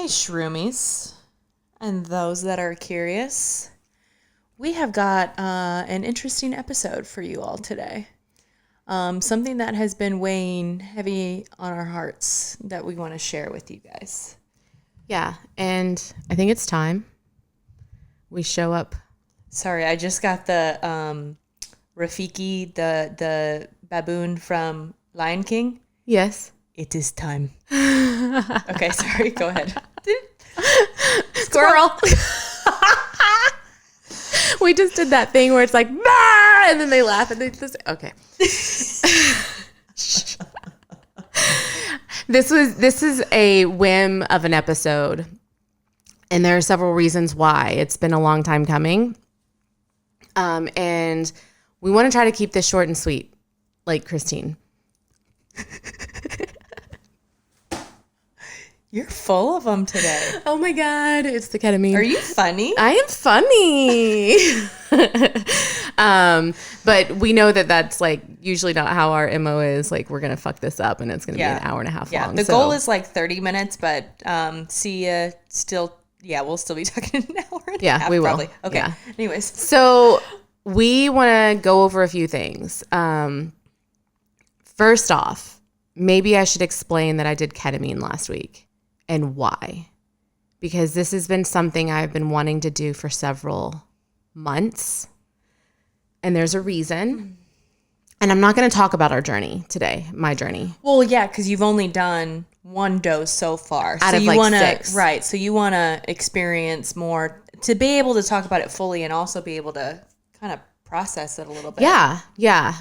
Hey, shroomies, and those that are curious. We have got an interesting episode for you all today. Something that has been weighing heavy on our hearts that we want to share with you guys. Yeah, and I think it's time we show up. Sorry, I just got the Rafiki, the baboon from Lion King. Yes. It is time. Okay, sorry, go ahead. Squirrel. We just did that thing where it's like, bah! And then they laugh and they just, okay. This is a whim of an episode, and there are several reasons why. It's been a long time coming. And we want to try to keep this short and sweet, like Christine. You're full of them today. Oh my God, it's the ketamine. Are you funny? I am funny. But we know that that's like usually not how our MO is. Like, we're going to fuck this up and it's going to be an hour and a half long. The goal is like 30 minutes, but see ya still. Yeah, we'll still be talking an hour and a half. Yeah, we will. Probably. Okay. Yeah. Anyways. So we want to go over a few things. First off, maybe I should explain that I did ketamine last week and why. Because this has been something I've been wanting to do for several months. And there's a reason. And I'm not going to talk about our journey today, my journey. Well, yeah, because you've only done one dose so far. Out so of you like wanna, 6. Right. So you want to experience more to be able to talk about it fully and also be able to kind of process it a little bit. Yeah.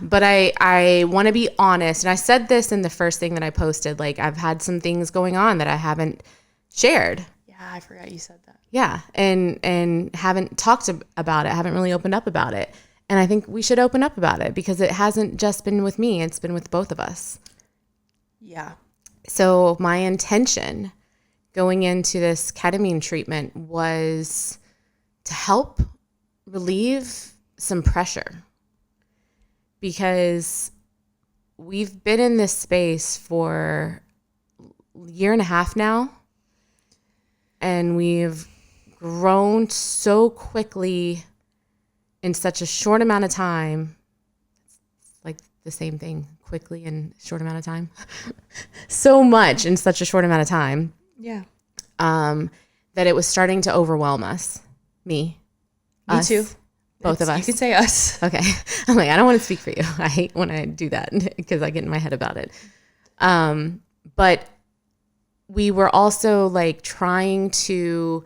But I want to be honest. And I said this in the first thing that I posted. Like, I've had some things going on that I haven't shared. Yeah, I forgot you said that. Yeah. And haven't talked about it. Haven't really opened up about it. And I think we should open up about it because it hasn't just been with me. It's been with both of us. Yeah. So my intention going into this ketamine treatment was to help relieve some pressure, because we've been in this space for a year and a half now, and we've grown so quickly in such a short amount of time. It's like the same thing, quickly in a short amount of time. So much in such a short amount of time. Yeah. That it was starting to overwhelm us. Me us, too. Both of us. You can say us. Okay. I'm like, I don't want to speak for you. I hate when I do that because I get in my head about it. But we were also like trying to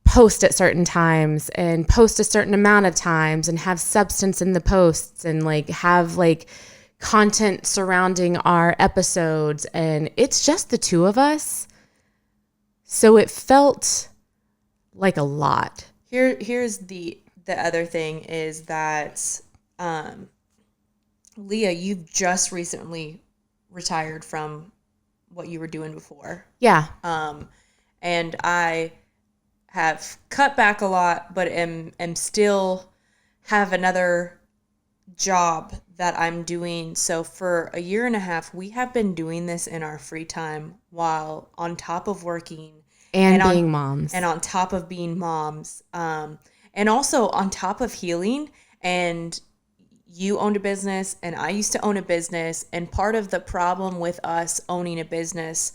post at certain times and post a certain amount of times and have substance in the posts and like have like content surrounding our episodes. And it's just the two of us. So it felt like a lot. Here's the other thing is that Leah, you've just recently retired from what you were doing before. Yeah. And I have cut back a lot, but am still have another job that I'm doing. So for a year and a half, we have been doing this in our free time while on top of working. And being moms. And on top of being moms. And also on top of healing. And you owned a business and I used to own a business. And part of the problem with us owning a business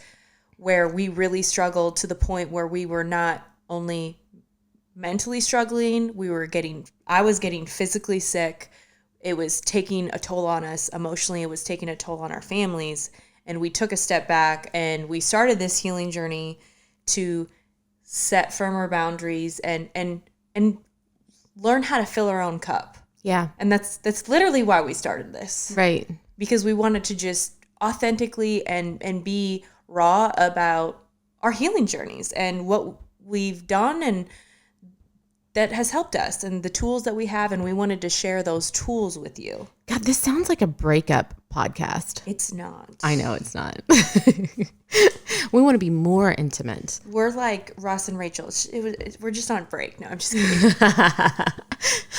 where we really struggled to the point where we were not only mentally struggling, I was getting physically sick. It was taking a toll on us. Emotionally, it was taking a toll on our families. And we took a step back and we started this healing journey to set firmer boundaries and learn how to fill our own cup. Yeah. And that's literally why we started this. Right. Because we wanted to just authentically and be raw about our healing journeys and what we've done and that has helped us and the tools that we have, and we wanted to share those tools with you. God, this sounds like a breakup podcast. It's not. I know it's not. We want to be more intimate. We're like Ross and Rachel. We're just on break. No, I'm just kidding.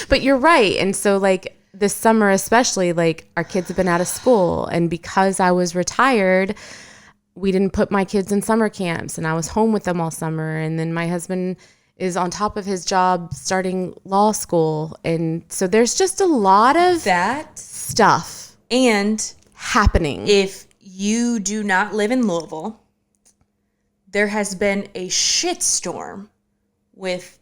But you're right. And so like this summer especially, like our kids have been out of school, and because I was retired, we didn't put my kids in summer camps and I was home with them all summer. And then my husband is on top of his job starting law school. And so there's just a lot of that stuff and happening. If you do not live in Louisville, there has been a shitstorm with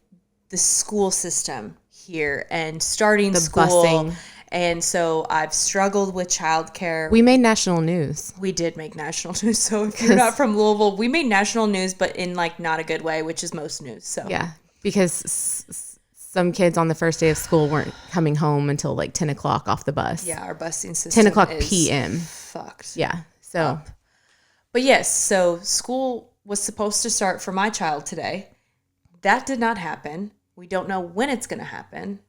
the school system here and starting the school. Busing. And so I've struggled with childcare. We made national news. We did make national news. So if you're not from Louisville, we made national news, but in like not a good way, which is most news. So yeah, because some kids on the first day of school weren't coming home until like 10 o'clock off the bus. Yeah, our busing system 10 o'clock is p.m. fucked. Yeah, so. Up. But yes, so school was supposed to start for my child today. That did not happen. We don't know when it's going to happen.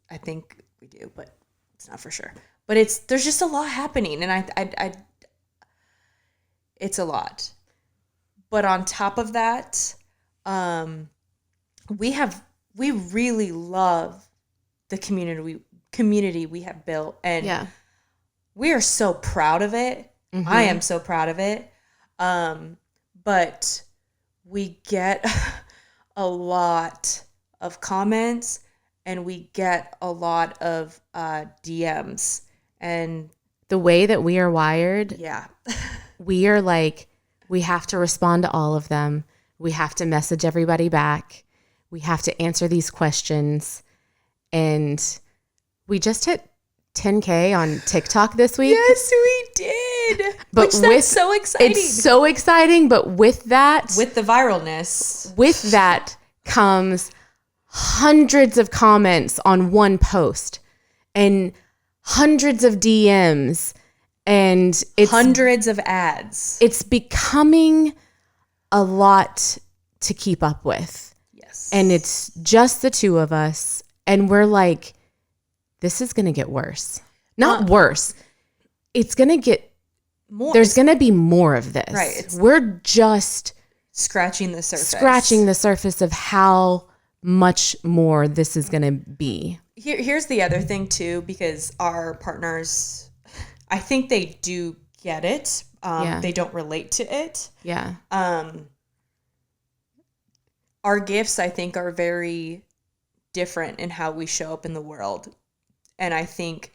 I think we do, but it's not for sure. But there's just a lot happening, and I it's a lot. But on top of that, we really love the community we have built, and yeah. we are so proud of it. Mm-hmm. I am so proud of it. But we get a lot of comments and we get a lot of DMs, and the way that we are wired, yeah, we are like, we have to respond to all of them. We have to message everybody back. We have to answer these questions. And we just hit 10K on TikTok this week. Yes, we did. But that's so exciting. It's so exciting, but with that, with the viralness, with that comes hundreds of comments on one post and hundreds of DMs, and it's hundreds of ads. It's becoming a lot to keep up with. Yes. And it's just the two of us, and we're like, this is going to get worse. Not worse. It's going to get more. There's going to be more of this. Right. We're just scratching the surface of how much more this is going to be. Here's the other thing too, because our partners, I think they do get it. They don't relate to it. Yeah. Our gifts, I think, are very different in how we show up in the world. And I think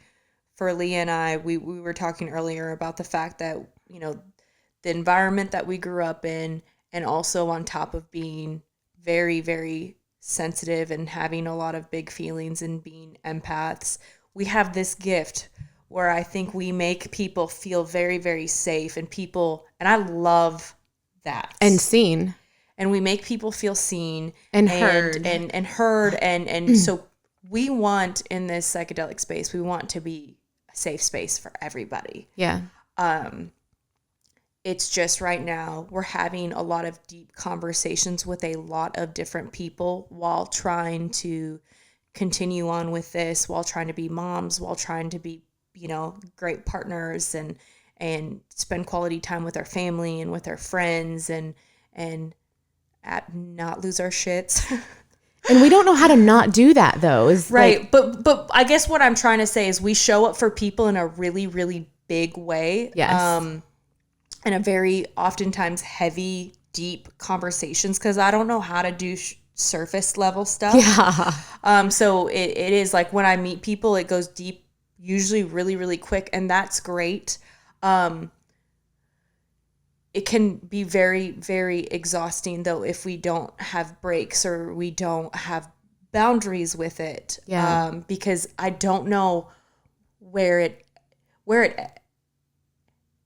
for Leah and I, we were talking earlier about the fact that, you know, the environment that we grew up in, and also on top of being very, very sensitive and having a lot of big feelings and being empaths, we have this gift where I think we make people feel very, very safe, and I love that. And seen. And we make people feel seen and heard and so we want, in this psychedelic space, we want to be a safe space for everybody. Yeah. It's just right now we're having a lot of deep conversations with a lot of different people while trying to continue on with this, while trying to be moms, while trying to be, you know, great partners and spend quality time with our family and with our friends and not lose our shits. And we don't know how to not do that, though. Right. But I guess what I'm trying to say is we show up for people in a really, really big way. Yes. And a very oftentimes heavy, deep conversations, because I don't know how to do surface level stuff. Yeah. So it is like when I meet people, it goes deep, usually really, really quick. And that's great. It can be very, very exhausting, though, if we don't have breaks or we don't have boundaries with it. Yeah. Because I don't know where it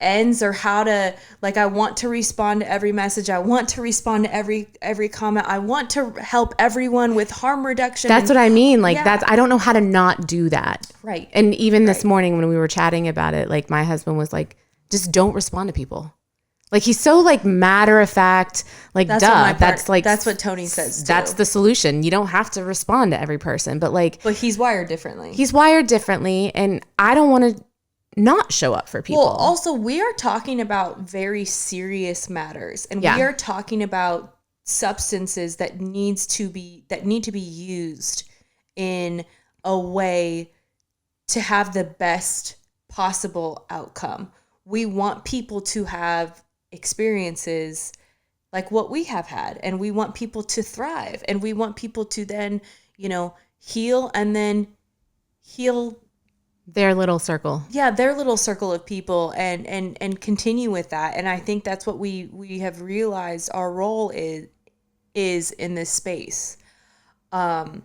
ends or how to, like, I want to respond to every message. I want to respond to every comment. I want to help everyone with harm reduction. That's what I mean. Like, I don't know how to not do that. Right. And even this morning when we were chatting about it, like, my husband was like, just don't respond to people. Like, he's so, like, matter of fact, like, that's what Tony says too. That's the solution. You don't have to respond to every person, but he's wired differently. And I don't want to not show up for people. Well, also, we are talking about very serious matters, and we are talking about substances that need to be used in a way to have the best possible outcome. We want people to have experiences like what we have had, and we want people to thrive, and we want people to then, heal, and then heal, Their little circle. yeah, their little circle of people, and continue with that. And I think that's what we have realized our role is in this space. Where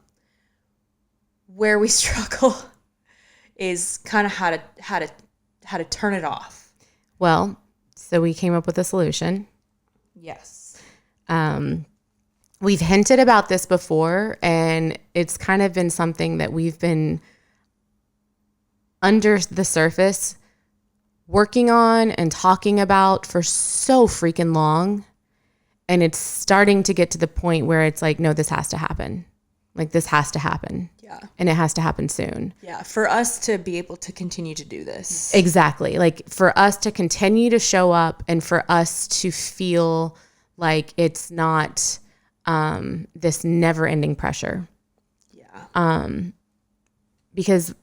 we struggle is kind of how to turn it off. Well, so we came up with a solution. Yes. We've hinted about this before, and it's kind of been something that we've been under the surface working on and talking about for so freaking long. And it's starting to get to the point where it's like, no, this has to happen. Like, this has to happen. Yeah. And it has to happen soon. Yeah. For us to be able to continue to do this. Exactly. Like, for us to continue to show up, and for us to feel like it's not this never ending pressure. Yeah. Because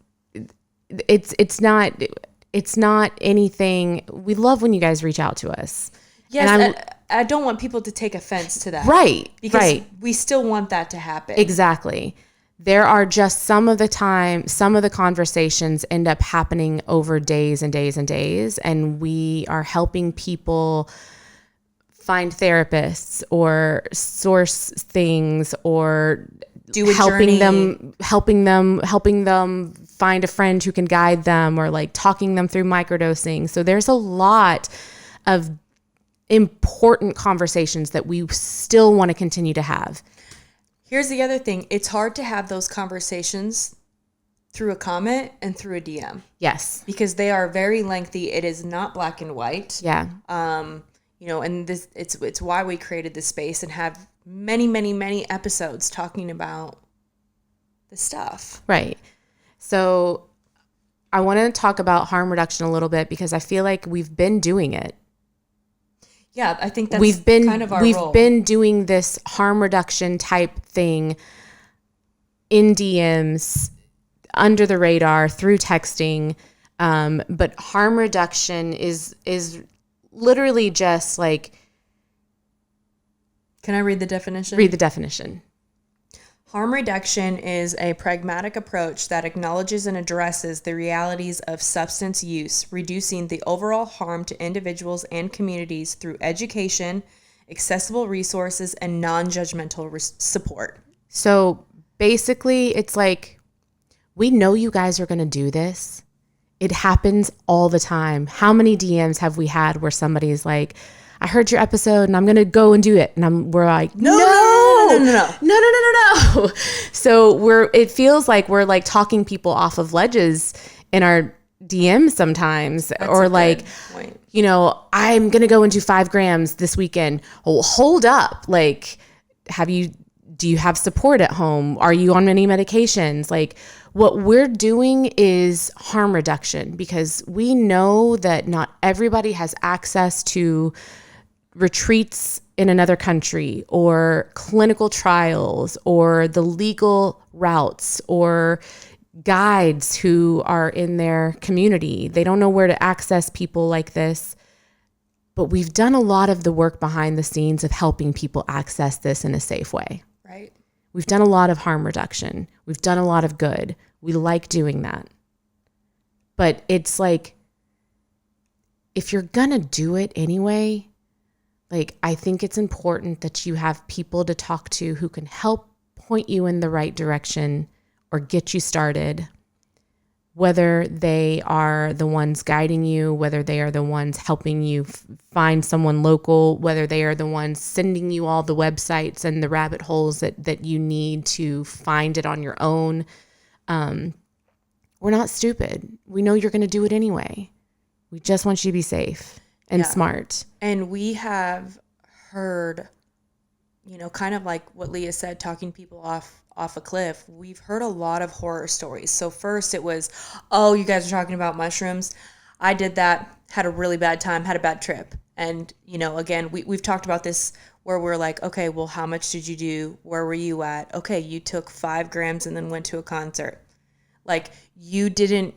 it's not anything. We love when you guys reach out to us. Yes. And I don't want people to take offense to that. Right. Because right. we still want that to happen. Exactly. There are just some of the conversations end up happening over days and days and days. And we are helping people find therapists or source things, or do a helping journey. helping them find a friend who can guide them, or like talking them through microdosing. So there's a lot of important conversations that we still want to continue to have. Here's the other thing. It's hard to have those conversations through a comment and through a DM. Yes. Because they are very lengthy. It is not black and white. Yeah. And this it's why we created this space and have many, many, many episodes talking about the stuff. Right. So I want to talk about harm reduction a little bit, because I feel like we've been doing it. Yeah, I think that's kind of our We've role. been doing this harm reduction type thing in DMs, under the radar, through texting. But harm reduction is literally just like... Can I read the definition? Read the definition. Harm reduction is a pragmatic approach that acknowledges and addresses the realities of substance use, reducing the overall harm to individuals and communities through education, accessible resources, and non-judgmental support. So basically, it's like, we know you guys are going to do this. It happens all the time. How many DMs have we had where somebody's like, I heard your episode and I'm going to go and do it. And we're like, no. So it feels like we're like talking people off of ledges in our DMs sometimes. That's or a like, good point. I'm going to go and do 5 grams this weekend. Oh, hold up. Like, do you have support at home? Are you on any medications? Like, what we're doing is harm reduction, because we know that not everybody has access to retreats in another country, or clinical trials, or the legal routes, or guides who are in their community. They don't know where to access people like this. But we've done a lot of the work behind the scenes of helping people access this in a safe way. Right. We've done a lot of harm reduction. We've done a lot of good. We like doing that. But it's like, if you're going to do it anyway, like, I think it's important that you have people to talk to who can help point you in the right direction or get you started, whether they are the ones guiding you, whether they are the ones helping you find someone local, whether they are the ones sending you all the websites and the rabbit holes that you need to find it on your own. We're not stupid. We know you're going to do it anyway. We just want you to be safe and smart. And we have heard, kind of like what Leah said, talking people off a cliff. We've heard a lot of horror stories. So first it was, oh, you guys are talking about mushrooms. I did that, had a really bad time, had a bad trip. And, again, we've talked about this where we're like, okay, well, how much did you do? Where were you at? Okay, you took 5 grams and then went to a concert. Like, you didn't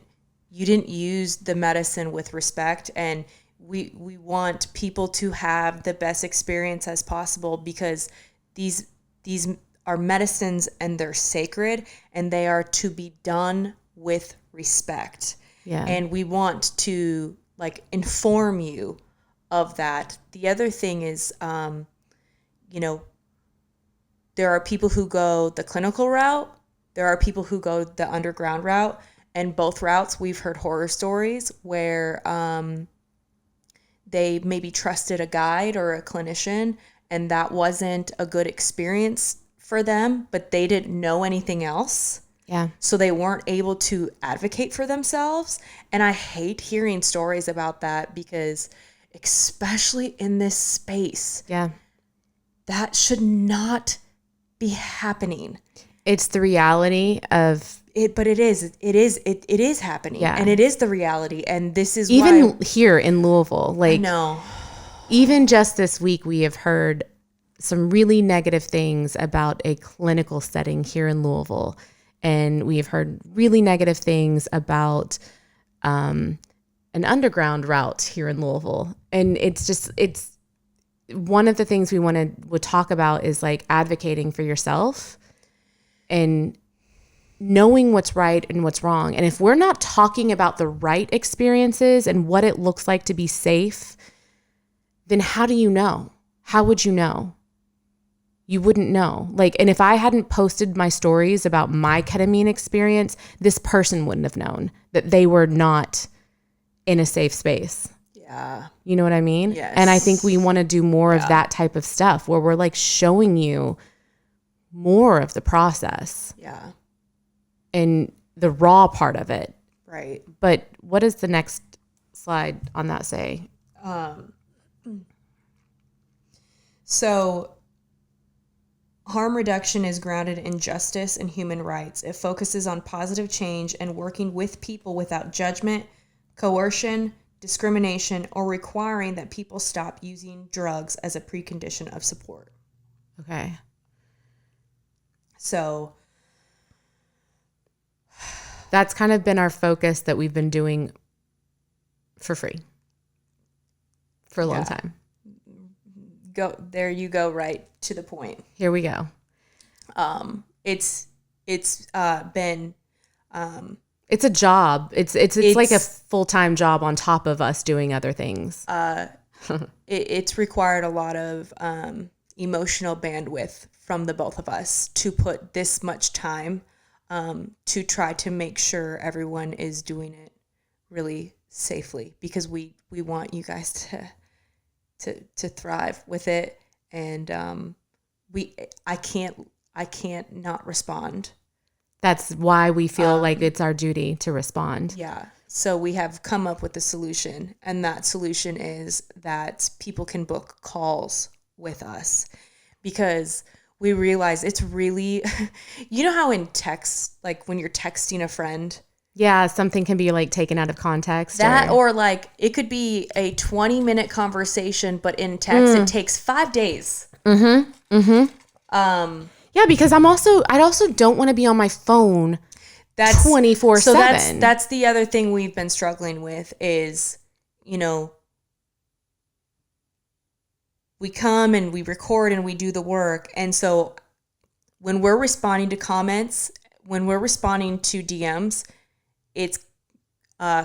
use the medicine with respect, and we want people to have the best experience as possible, because these are medicines and they're sacred and they are to be done with respect. Yeah. And we want to like inform you of that. The other thing is, you know, there are people who go the clinical route. There are people who go the underground route. And both routes, we've heard horror stories where they maybe trusted a guide or a clinician, and that wasn't a good experience for them, but they didn't know anything else. Yeah. So they weren't able to advocate for themselves. And I hate hearing stories about that, because especially in this space, Yeah. that should not be happening. It's the reality of It, but it is happening. Yeah. And it is the reality. And this is even why here in Louisville. Like, no, even just this week, we have heard some really negative things about a clinical setting here in Louisville. And we have heard really negative things about an underground route here in Louisville. And it's one of the things we would talk about is like advocating for yourself and knowing what's right and what's wrong. And if we're not talking about the right experiences and what it looks like to be safe, then how do you know? How would you know? You wouldn't know. Like, and if I hadn't posted my stories about my ketamine experience, this person wouldn't have known that they were not in a safe space. yeah, You know what I mean? Yes. And I think we want to do more of that type of stuff where we're like showing you more of the process yeah, and the raw part of it. right. But what does the next slide on that say? So harm reduction is grounded in justice and human rights. It focuses on positive change and working with people without judgment, coercion, discrimination, or requiring that people stop using drugs as a precondition of support. Okay. So That's kind of been our focus that we've been doing for free for a long time. there you go, right to the point. Here we go. It's been It's a job. It's like a full-time job on top of us doing other things. it's required a lot of emotional bandwidth from the both of us to put this much time to try to make sure everyone is doing it really safely, because we want you guys to thrive with it. And I can't not respond. That's why we feel like it's our duty to respond. Yeah. So we have come up with a solution, and that solution is that people can book calls with us, because we realize it's really, you know how in text, like when you're texting a friend, Yeah, something can be like taken out of context. that or like it could be a 20-minute conversation, but in text it takes 5 days. Yeah, because I also don't want to be on my phone That's 24/7. So that's the other thing we've been struggling with is, we come and we record and we do the work. And so when we're responding to comments, when we're responding to DMs, it's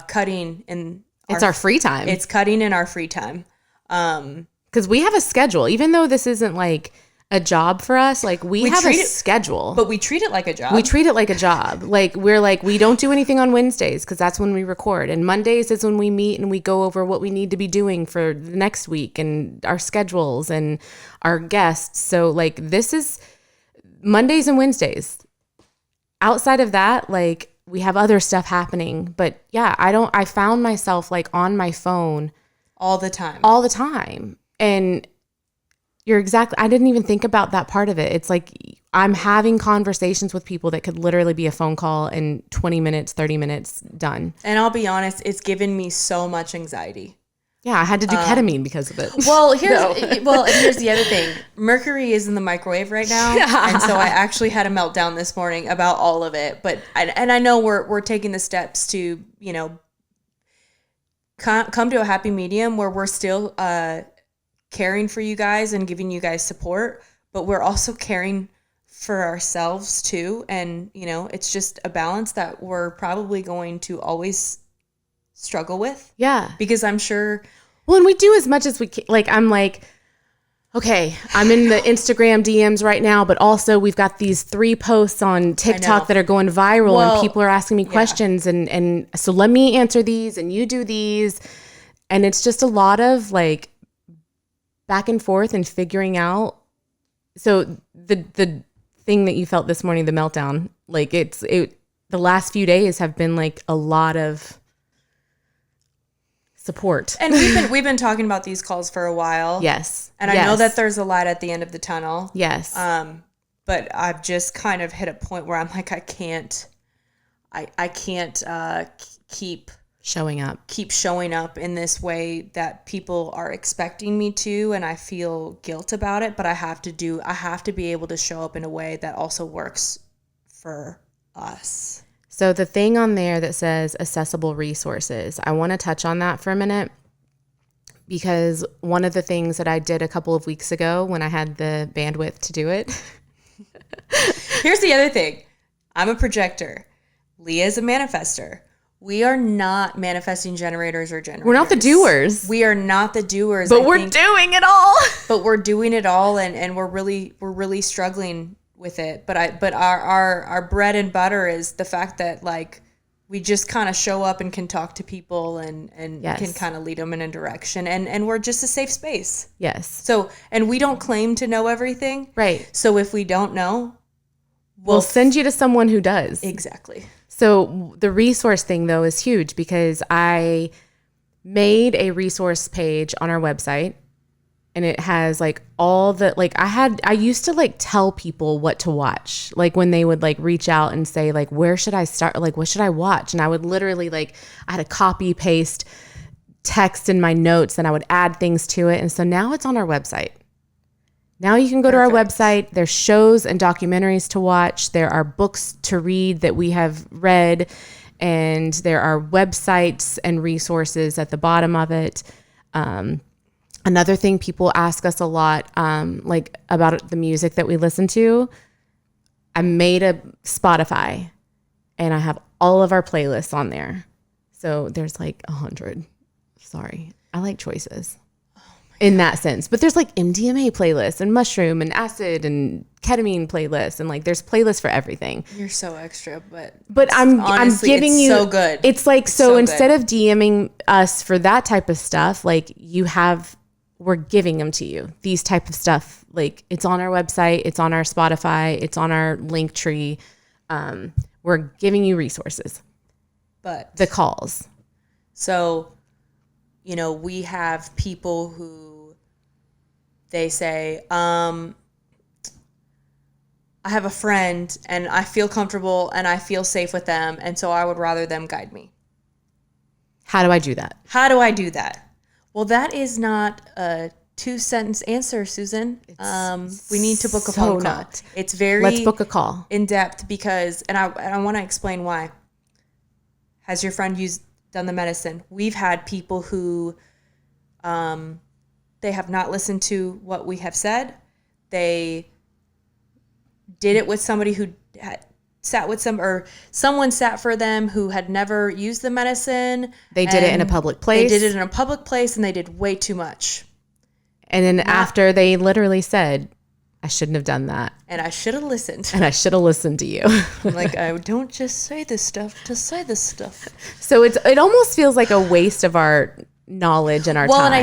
cutting in our free time. It's cutting in our free time. Because we have a schedule. Even though this isn't like a job for us, like we have a schedule. But we treat it like a job. We treat it like a job. Like we don't do anything on Wednesdays because that's when we record. And Mondays is when we meet and we go over what we need to be doing for the next week and our schedules and our guests. So like this is Mondays and Wednesdays. Outside of that, like we have other stuff happening. But yeah, I found myself like on my phone all the time. And I didn't even think about that part of it. It's like I'm having conversations with people that could literally be a phone call in 20 minutes, 30 minutes, done. And I'll be honest, it's given me so much anxiety. Yeah, I had to do ketamine because of it. Well, here's the other thing. Mercury is in the microwave right now. And so I actually had a meltdown this morning about all of it. But I know we're taking the steps to, come to a happy medium where we're still caring for you guys and giving you guys support, but we're also caring for ourselves too. And, it's just a balance that we're probably going to always struggle with. Yeah. Because I'm sure. Well, and we do as much as we can. Like, I'm like, okay, I'm in the Instagram DMs right now, but also we've got these 3 posts on TikTok that are going viral, and people are asking me questions. And so let me answer these and you do these. And it's just a lot of like back and forth and figuring out. So the thing that you felt this morning, the meltdown, like the last few days have been like a lot of support. And we've been talking about these calls for a while. Yes. And I know that there's a light at the end of the tunnel. Yes. But I've just kind of hit a point where I'm like, I can't keep showing up in this way that people are expecting me to, and I feel guilt about it, but I have to be able to show up in a way that also works for us. So the thing on there that says accessible resources, I want to touch on that for a minute, because one of the things that I did a couple of weeks ago when I had the bandwidth to do it. Here's the other thing. I'm a projector. Leah's a manifester. We are not manifesting generators or generators. We're not the doers. We are not the doers. But we're doing it all. But we're doing it all, and we're really struggling with it. But our bread and butter is the fact that like we just kind of show up and can talk to people and can kind of lead them in a direction, and we're just a safe space. Yes. So, and we don't claim to know everything. Right. So if we don't know, we'll send you to someone who does. Exactly. So the resource thing though is huge, because I made a resource page on our website. And it has like all the, like I used to like tell people what to watch. Like when they would like reach out and say like, where should I start? Like, what should I watch? And I would literally like, I had a copy paste text in my notes and I would add things to it. And so now it's on our website. Now you can go to our website. There's shows and documentaries to watch. There are books to read that we have read. And there are websites and resources at the bottom of it. Another thing people ask us a lot, like about the music that we listen to, I made a Spotify and I have all of our playlists on there. So there's like 100. Sorry. I like choices in that sense. But there's like MDMA playlists and mushroom and acid and ketamine playlists, and like there's playlists for everything. You're so extra, but honestly, I'm giving you so good. It's like so instead of DMing us for that type of stuff, like we're giving them to you. These type of stuff, like it's on our website, it's on our Spotify, it's on our link tree. We're giving you resources. But the calls. So, we have people who they say, I have a friend and I feel comfortable and I feel safe with them, and so I would rather them guide me. How do I do that? Well, that is not a 2-sentence answer, Susan. We need to book a phone call. It's very Let's book a call. In depth, because, and I want to explain why. Has your friend done the medicine? We've had people who, they have not listened to what we have said. They did it with somebody who had sat with someone sat for them who had never used the medicine. They did it in a public place. And they did way too much. And then after they literally said, I shouldn't have done that. And I should have listened. And I should have listened to you. Like, I don't just say this stuff to say this stuff. So it almost feels like a waste of our knowledge and our time. Well,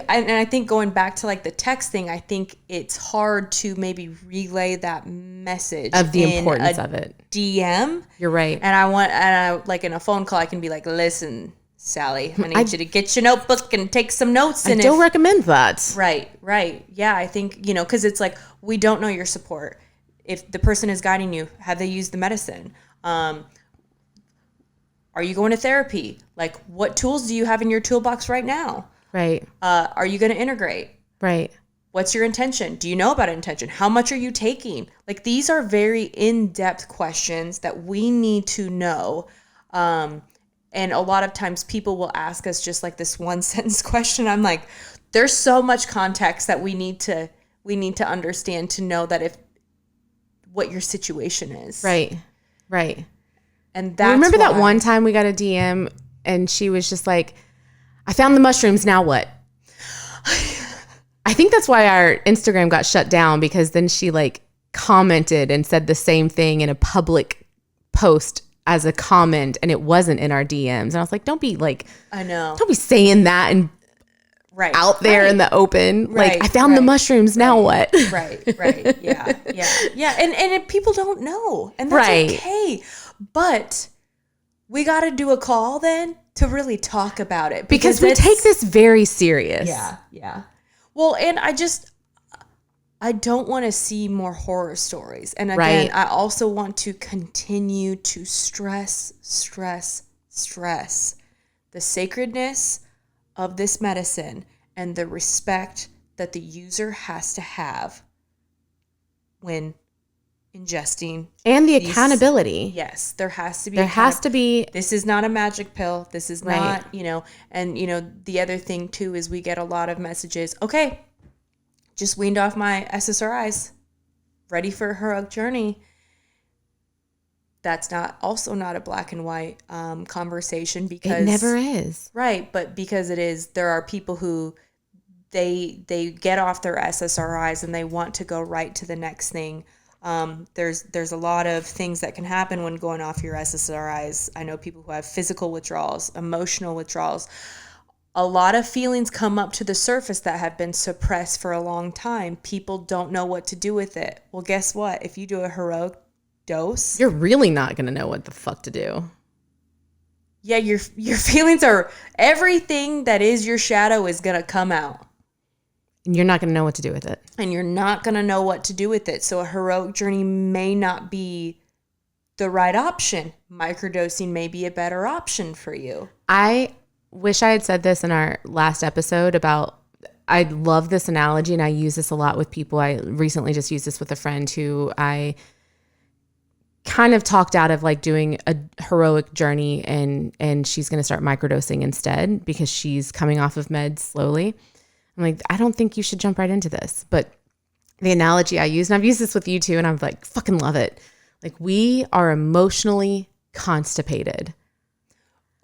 and I think going back to like the text thing, I think it's hard to maybe relay that message of the importance of it. DM. You're right. And I like in a phone call, I can be like, listen, Sally, I need you to get your notebook and take some notes. I don't recommend that. Right. Yeah, I think, because it's like, we don't know your support. If the person is guiding you, have they used the medicine? Are you going to therapy? Like, what tools do you have in your toolbox right now? Right. Are you going to integrate? Right. What's your intention? Do you know about intention? How much are you taking? Like, these are very in-depth questions that we need to know. And a lot of times people will ask us just like this one sentence question. I'm like, there's so much context that we need to understand to know that if what your situation is. Right. Right. And that's remember that why- one time we got a DM and she was just like, I found the mushrooms, now what? I think that's why our Instagram got shut down, because then she like commented and said the same thing in a public post as a comment, and it wasn't in our DMs. And I was like, don't be like, I know. don't be saying that and Right. out there in the open. Like, I found the mushrooms, now what? Right. Yeah. And people don't know. And that's Right. okay. But we got to do a call then to really talk about it. Because we take this very serious. Yeah. Well, and I don't want to see more horror stories. And again, Right. I also want to continue to stress the sacredness of this medicine and the respect that the user has to have when ingesting. And the accountability. Yes, there has to be. There has to be. This is not a magic pill. This is Right. not, and, the other thing too is we get a lot of messages. Okay, just weaned off my SSRIs, ready for a heroic journey. That's also not a black and white conversation, because It never is. Right, but because it is, there are people who they get off their SSRIs and they want to go right to the next thing. There's a lot of things that can happen when going off your SSRIs. I know people who have physical withdrawals, emotional withdrawals. A lot of feelings come up to the surface that have been suppressed for a long time. People don't know what to do with it. Well, guess what? If you do a heroic dose, You're really not going to know what the fuck to do. yeah, your feelings are, everything that is your shadow is going to come out. And you're not going to know what to do with it. And you're not going to know what to do with it. So a heroic journey may not be the right option. Microdosing may be a better option for you. I wish I had said this in our last episode about, I love this analogy and I use this a lot with people. I recently just used this with a friend who I kind of talked out of like doing a heroic journey, and she's going to start microdosing instead because she's coming off of meds slowly. I'm like, I don't think you should jump right into this. But the analogy I use, and I've used this with you too, and I'm like, fucking love it. Like, we are emotionally constipated.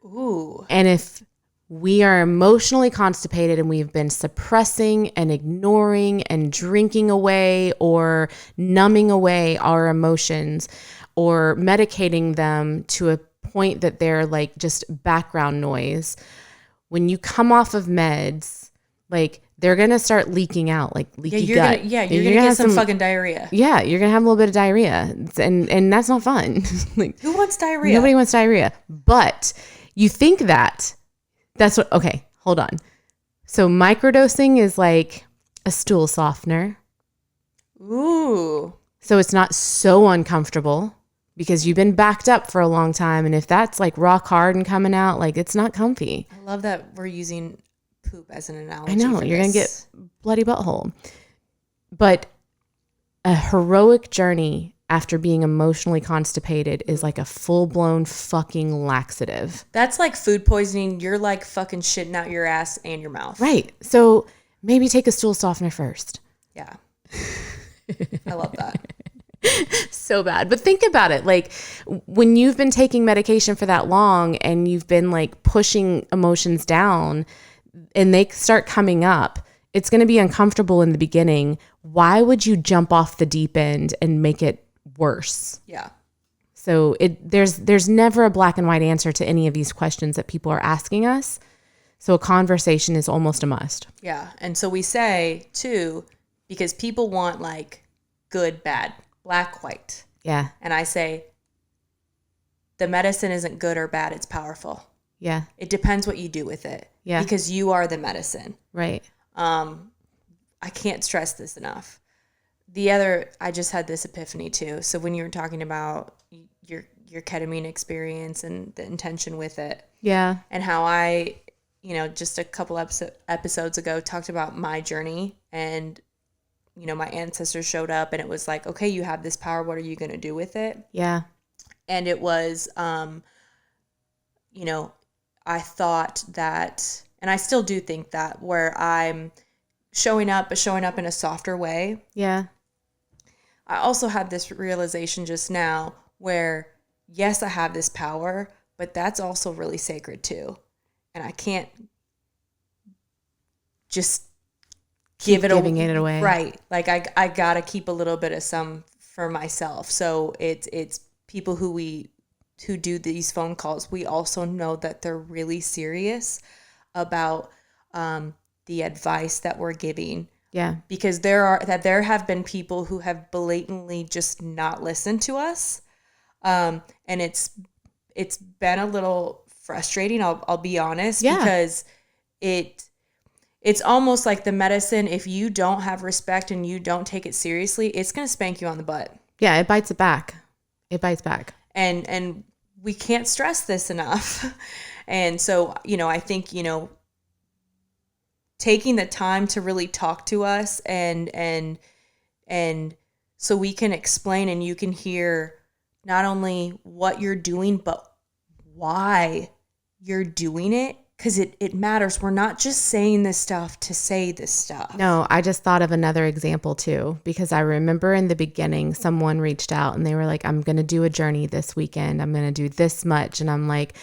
Ooh. And if we are emotionally constipated and we've been suppressing and ignoring and drinking away or numbing away our emotions or medicating them to a point that they're like just background noise, when you come off of meds, like, they're going to start leaking out, like leaky gut. You're going to get some fucking diarrhea. Yeah, you're going to have a little bit of diarrhea. And that's not fun. Like, Who wants diarrhea? nobody wants diarrhea. But you think that's what, okay, hold on. So microdosing is like a stool softener. Ooh. So it's not so uncomfortable because you've been backed up for a long time. And if that's like rock hard and coming out, like, it's not comfy. I love that we're using poop as an analogy. I know, for you're going to this. get bloody butthole. But a heroic journey after being emotionally constipated is like a full-blown fucking laxative. That's like food poisoning. You're like fucking shitting out your ass and your mouth. Right. So maybe take a stool softener first. Yeah. I love that. So bad. But think about it. Like, when you've been taking medication for that long and you've been like pushing emotions down and they start coming up, it's going to be uncomfortable in the beginning. Why would you jump off the deep end and make it worse? Yeah. So there's never a black and white answer to any of these questions that people are asking us. So a conversation is almost a must. Yeah. And so we say too, because people want like good, bad, black, white. Yeah. And I say the medicine isn't good or bad. It's powerful. Yeah. It depends what you do with it. Yeah. Because you are the medicine. Right. I can't stress this enough. I just had this epiphany too. So when you were talking about your ketamine experience and the intention with it, Yeah. and how I, just a couple episodes ago talked about my journey, and my ancestors showed up, and it was like, okay, you have this power. What are you going to do with it? Yeah. And it was, I thought that, and I still do think that, where I'm showing up, but showing up in a softer way. Yeah. I also had this realization just now where, yes, I have this power, but that's also really sacred too. And I can't just Keep give it giving it away. right. Like I gotta keep a little bit of some for myself. So it's people who do these phone calls. We also know that they're really serious about the advice that we're giving. Yeah. Because there have been people who have blatantly just not listened to us, and it's been a little frustrating. I'll be honest, Yeah. because it's almost like the medicine. If you don't have respect and you don't take it seriously, it's gonna spank you on the butt. Yeah, it bites it back. It bites back. And we can't stress this enough. And so, I think, taking the time to really talk to us and so we can explain and you can hear not only what you're doing, but why you're doing it, because it matters. We're not just saying this stuff to say this stuff. No, I just thought of another example too, because I remember in the beginning, someone reached out and they were like, I'm going to do a journey this weekend. I'm going to do this much. And I'm like,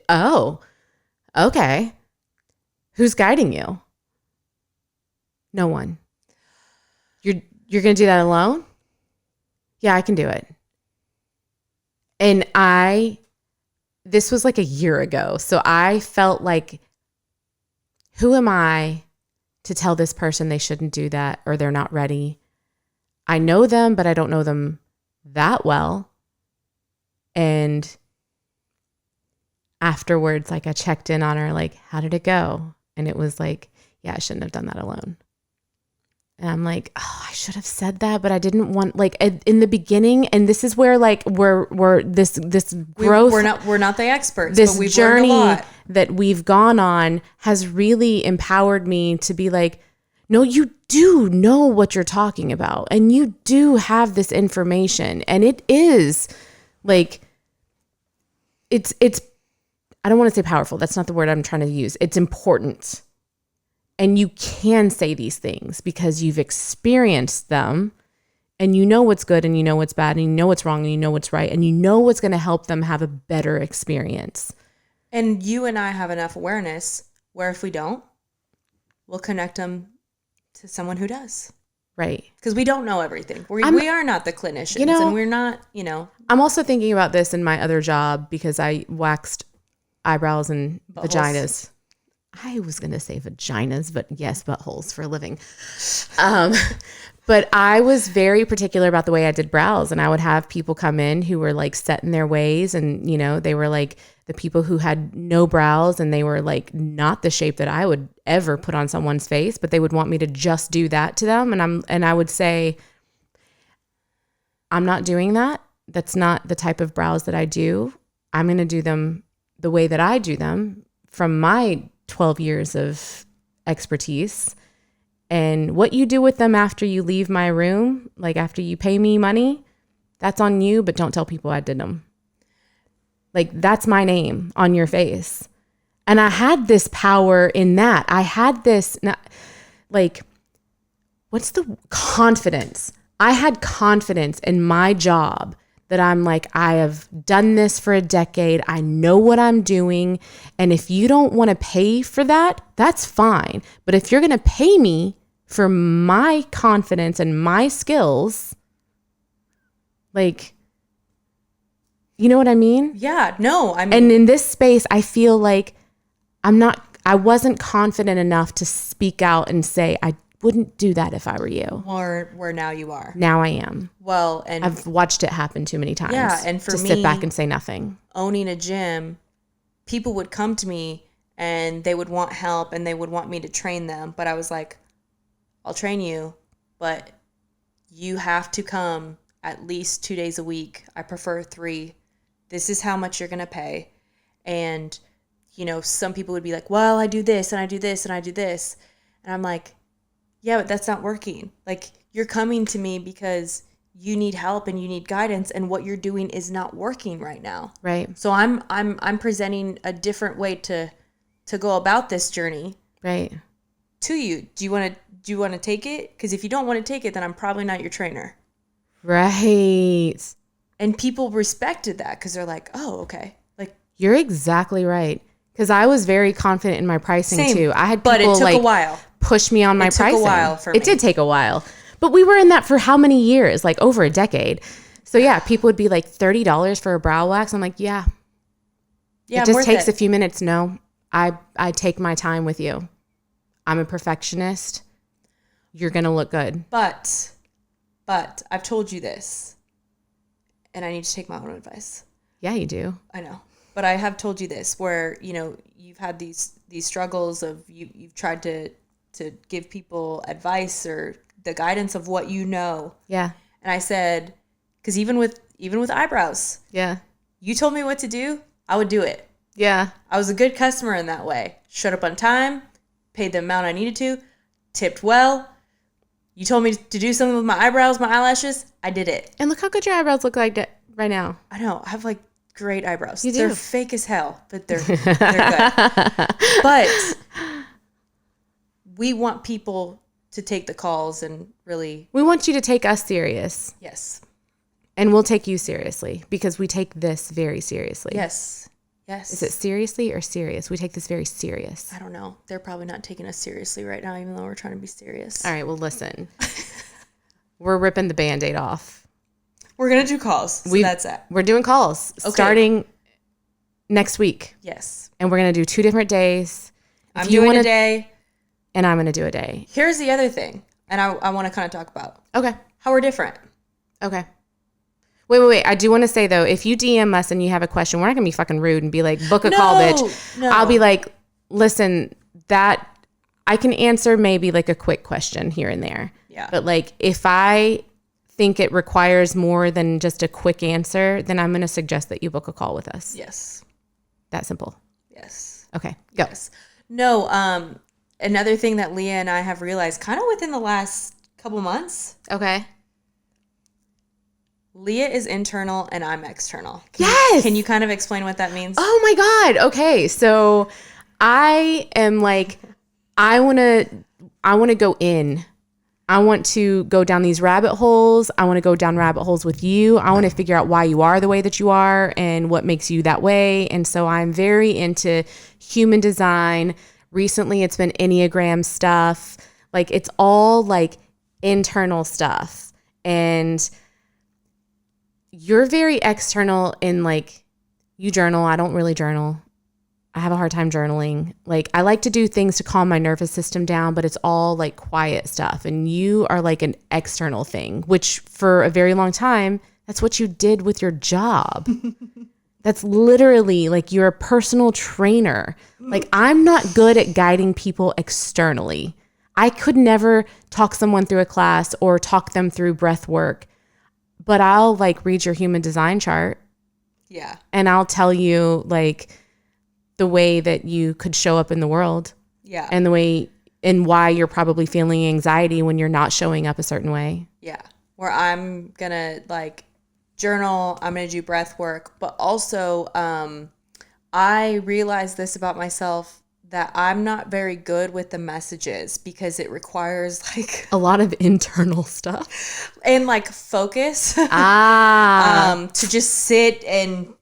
oh, okay. Who's guiding you? No one. You're going to do that alone? Yeah, I can do it. And this was like a year ago. So I felt like, who am I to tell this person they shouldn't do that or they're not ready? I know them, but I don't know them that well. And afterwards, like I checked in on her, like, how did it go? And it was like, yeah, I shouldn't have done that alone. And I'm like, oh, I should have said that, but I didn't want, like, in the beginning. And this is where, like, we're this growth. We're not the experts. This but we've journey learned a lot. that we've gone on has really empowered me to be like, no, you do know what you're talking about, and you do have this information, and it is like, it's. I don't want to say powerful. That's not the word I'm trying to use. It's important. And you can say these things because you've experienced them and you know what's good and you know what's bad and you know what's wrong and you know what's right and you know what's going to help them have a better experience. And you and I have enough awareness where if we don't, we'll connect them to someone who does. Right. Because we don't know everything. We are not the clinicians, and we're not, I'm also thinking about this in my other job because I waxed eyebrows and vaginas. I was going to say vaginas, but yes, buttholes for a living. But I was very particular about the way I did brows, and I would have people come in who were like set in their ways, and they were like the people who had no brows, and they were like not the shape that I would ever put on someone's face, but they would want me to just do that to them, and I would say, I'm not doing that. That's not the type of brows that I do. I'm going to do them the way that I do them from my 12 years of expertise. And what you do with them after you leave my room, like after you pay me money, that's on you, but don't tell people I did them. Like, that's my name on your face. And I had this power in that. I had this, like, what's the confidence? I had confidence in my job that I'm like, I have done this for a decade. I know what I'm doing. And if you don't want to pay for that, that's fine. But if you're going to pay me for my confidence and my skills, like, you know what I mean? Yeah, no, I mean. And in this space, I feel like I wasn't confident enough to speak out and say, I wouldn't do that if I were you. Or where now you are. Now I am. Well, and I've watched it happen too many times. Yeah, and for to me, sit back and say nothing. Owning a gym, people would come to me and they would want help and they would want me to train them. But I was like, I'll train you, but you have to come at least 2 days a week. I prefer 3. This is how much you're going to pay. And, some people would be like, well, I do this and I do this and I do this. And I'm like, yeah, but that's not working. Like, you're coming to me because you need help and you need guidance, and what you're doing is not working right now. Right. So I'm presenting a different way to go about this journey. Right. To you. Do you want to take it? Because if you don't want to take it, then I'm probably not your trainer. Right. And people respected that because they're like, oh, okay. Like, you're exactly right. Because I was very confident in my pricing same, too. I had people but it took like a while. push me on my pricing. It took a while for me. It did take a while. But we were in that for how many years? Like over a decade. So yeah, people would be like $30 for a brow wax. I'm like, yeah. Yeah, it just takes a few minutes. No, I take my time with you. I'm a perfectionist. You're going to look good. But I've told you this, and I need to take my own advice. Yeah, you do. I know. But I have told you this, where, you know, you've had these struggles of you've tried to give people advice or the guidance of what you know. Yeah. And I said, because even with eyebrows, yeah, you told me what to do, I would do it. Yeah. I was a good customer in that way. Showed up on time, paid the amount I needed to, tipped well. You told me to do something with my eyebrows, my eyelashes, I did it. And look how good your eyebrows look like right now. I know. I have like great eyebrows. You do. They're fake as hell, but they're good. But we want people to take the calls and really. We want you to take us serious. Yes. And we'll take you seriously because we take this very seriously. Yes. Yes. Is it seriously or serious? We take this very serious. I don't know. They're probably not taking us seriously right now, even though we're trying to be serious. All right. Well, listen. We're ripping the Band-Aid off. We're going to do calls. So that's it. We're doing calls starting next week. Yes. And we're going to do 2 different days. I'm doing a day. And I'm going to do a day. Here's the other thing. And I want to kind of talk about. Okay. How we're different. Okay. Wait. I do want to say, though, if you DM us and you have a question, we're not going to be fucking rude and be like, book a call, bitch. No. I'll be like, listen, that I can answer maybe like a quick question here and there. Yeah. But like if I think it requires more than just a quick answer, then I'm going to suggest that you book a call with us. Yes. That simple. Yes. Okay, go. Yes. No, another thing that Leah and I have realized kind of within the last couple months. Okay. Leah is internal and I'm external. Can you kind of explain what that means? Oh my God. Okay. So I am like, I want to go in. I want to go down these rabbit holes. I want to go down rabbit holes with you. I want to figure out why you are the way that you are and what makes you that way. And so I'm very into human design. Recently, it's been Enneagram stuff. Like it's all like internal stuff. And you're very external in like you journal. I don't really journal. I have a hard time journaling. Like I like to do things to calm my nervous system down, but it's all like quiet stuff. And you are like an external thing, which for a very long time, that's what you did with your job. That's literally like you're a personal trainer. Like I'm not good at guiding people externally. I could never talk someone through a class or talk them through breath work, but I'll like read your human design chart. Yeah. And I'll tell you like the way that you could show up in the world. Yeah. And the way and why you're probably feeling anxiety when you're not showing up a certain way. Yeah. Where I'm going to like journal, I'm going to do breath work, but also I realized this about myself that I'm not very good with the messages because it requires like a lot of internal stuff and like focus. To just sit and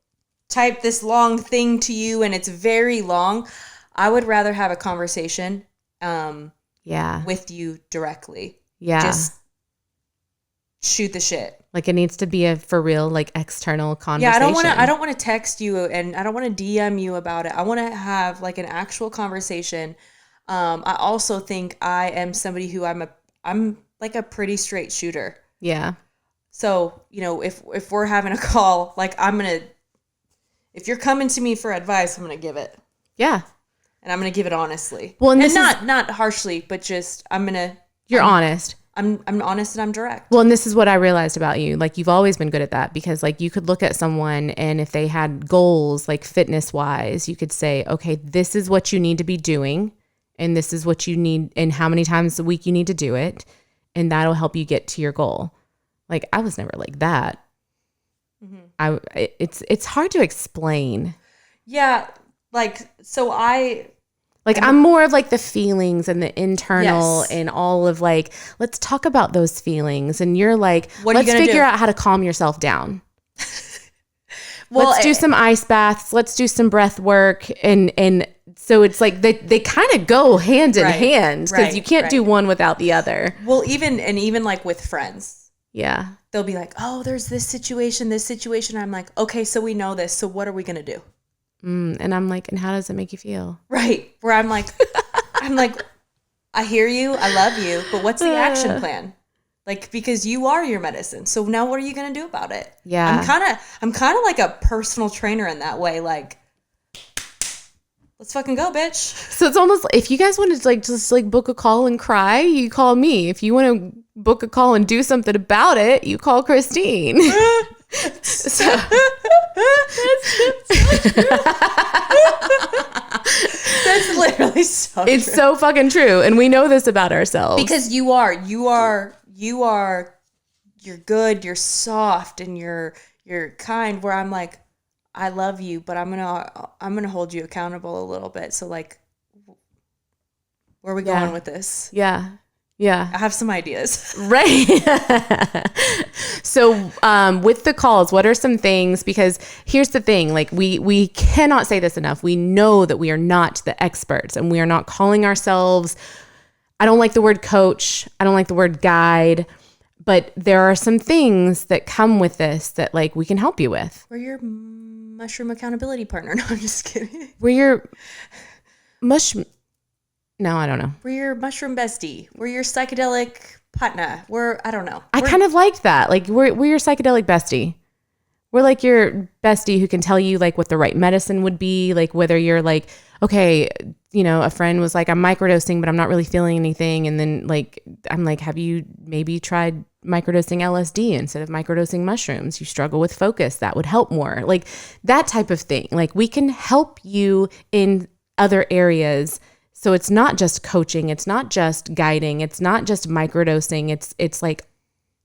type this long thing to you and it's very long. I would rather have a conversation with you directly. Yeah. Just shoot the shit. Like it needs to be a for real like external conversation. Yeah, I don't want to text you and I don't want to DM you about it. I want to have like an actual conversation. I also think I am somebody who I'm like a pretty straight shooter. Yeah. So, you know, if we're having a call, like if you're coming to me for advice, I'm going to give it. Yeah. And I'm going to give it honestly. Well, and not harshly, but just You're honest. I'm honest and I'm direct. Well, and this is what I realized about you. Like you've always been good at that because like you could look at someone and if they had goals like fitness wise, you could say, okay, this is what you need to be doing and this is what you need and how many times a week you need to do it. And that'll help you get to your goal. Like, I was never like that. It's hard to explain. Yeah. Like, so I'm more of like the feelings and the internal Yes. and all of like, let's talk about those feelings. And you're like, What are you let's gonna figure do? out how to calm yourself down. Well, Let's do some ice baths. Let's do some breath work. And so it's like they kind of go hand in hand because you can't do one without the other. Well, even like with friends. Yeah. They'll be like, oh, there's this situation. I'm like, okay, so we know this. So what are we going to do? And I'm like, and how does it make you feel? Right. Where I'm like, I hear you. I love you. But what's the action plan? Like, because you are your medicine. So now what are you going to do about it? Yeah. I'm kind of like a personal trainer in that way. Like, let's fucking go, bitch. So it's almost, if you guys want to like just like book a call and cry, you call me. If you want to book a call and do something about it, you call Christine. So. That's literally so It's true. so fucking true. And we know this about ourselves. Because you're good, you're soft, and you're kind, where I'm like, I love you, but I'm gonna hold you accountable a little bit. So like, where are we going with this? Yeah. Yeah. I have some ideas. Right. So with the calls, what are some things? Because here's the thing, like we cannot say this enough. We know that we are not the experts and we are not calling ourselves. I don't like the word coach. I don't like the word guide, but there are some things that come with this that like we can help you with. We're your mushroom accountability partner. No, I'm just kidding. We're your No, I don't know. We're your mushroom bestie. We're your psychedelic partner. I don't know. I kind of liked that. Like we're your psychedelic bestie. We're like your bestie who can tell you like what the right medicine would be, like whether you're like, okay, a friend was like, I'm microdosing, but I'm not really feeling anything. And then like, I'm like, have you maybe tried microdosing LSD instead of microdosing mushrooms? You struggle with focus. That would help more. Like that type of thing. Like we can help you in other areas. So it's not just coaching, it's not just guiding, it's not just microdosing, it's like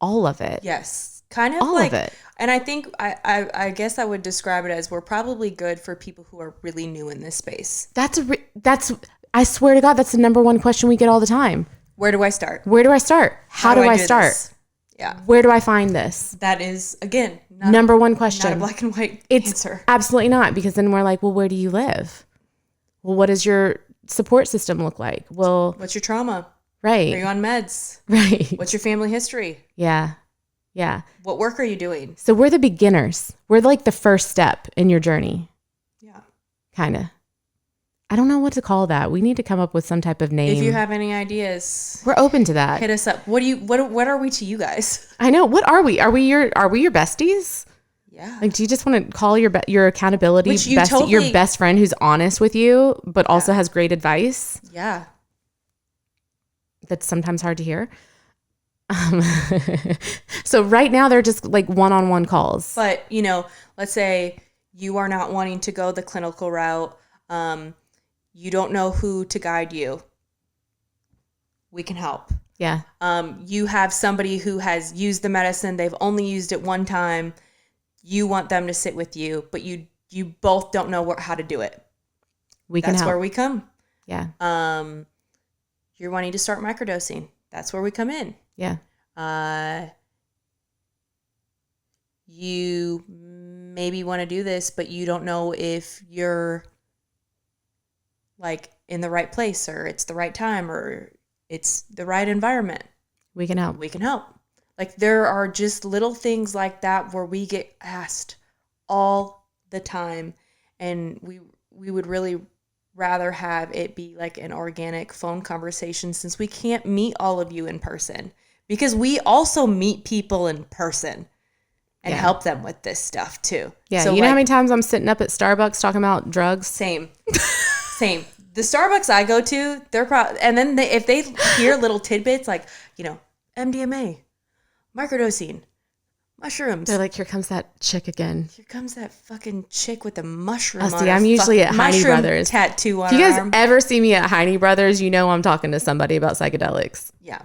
all of it. Yes. Kind of all like, of it. And I think I guess I would describe it as we're probably good for people who are really new in this space. That's I swear to God, that's the number one question we get all the time. Where do I start? Where do I start? How do I start? This? Yeah. Where do I find this? That is, again, number one question. Not a black and white It's answer. Absolutely not, because then we're like, well, where do you live? Well, what does your support system look like? Well, what's your trauma? Right. Are you on meds? Right. What's your family history? Yeah. Yeah. What work are you doing? So we're the beginners. We're like the first step in your journey. Yeah. Kind of. I don't know what to call that. We need to come up with some type of name. If you have any ideas, we're open to that. hit us up. What are we to you guys? I know. What are we? Are we your besties? Yeah. Like, do you just want to call your accountability bestie, your best friend who's honest with you, but also has great advice? Yeah. That's sometimes hard to hear. So right now they're just like one-on-one calls. But, let's say you are not wanting to go the clinical route. You don't know who to guide you. We can help. Yeah. You have somebody who has used the medicine. They've only used it one time. You want them to sit with you, but you both don't know how to do it. We can help. That's where we come. Yeah. You're wanting to start microdosing. That's where we come in. Yeah. You maybe want to do this, but you don't know if you're like in the right place or it's the right time or it's the right environment. We can help. We can help. Like there are just little things like that where we get asked all the time, and we would really rather have it be like an organic phone conversation, since we can't meet all of you in person, because we also meet people in person and help them with this stuff too. Yeah. So you know how many times I'm sitting up at Starbucks talking about drugs? Same. The Starbucks I go to, they're probably, and then if they hear little tidbits like, MDMA, microdosing, mushrooms. They're like, here comes that chick again. Here comes that fucking chick with the mushroom on See, her I'm usually at Heine Brothers. Tattoo on If you her guys arm. ever see me at Heine Brothers, you know I'm talking to somebody about psychedelics. Yeah.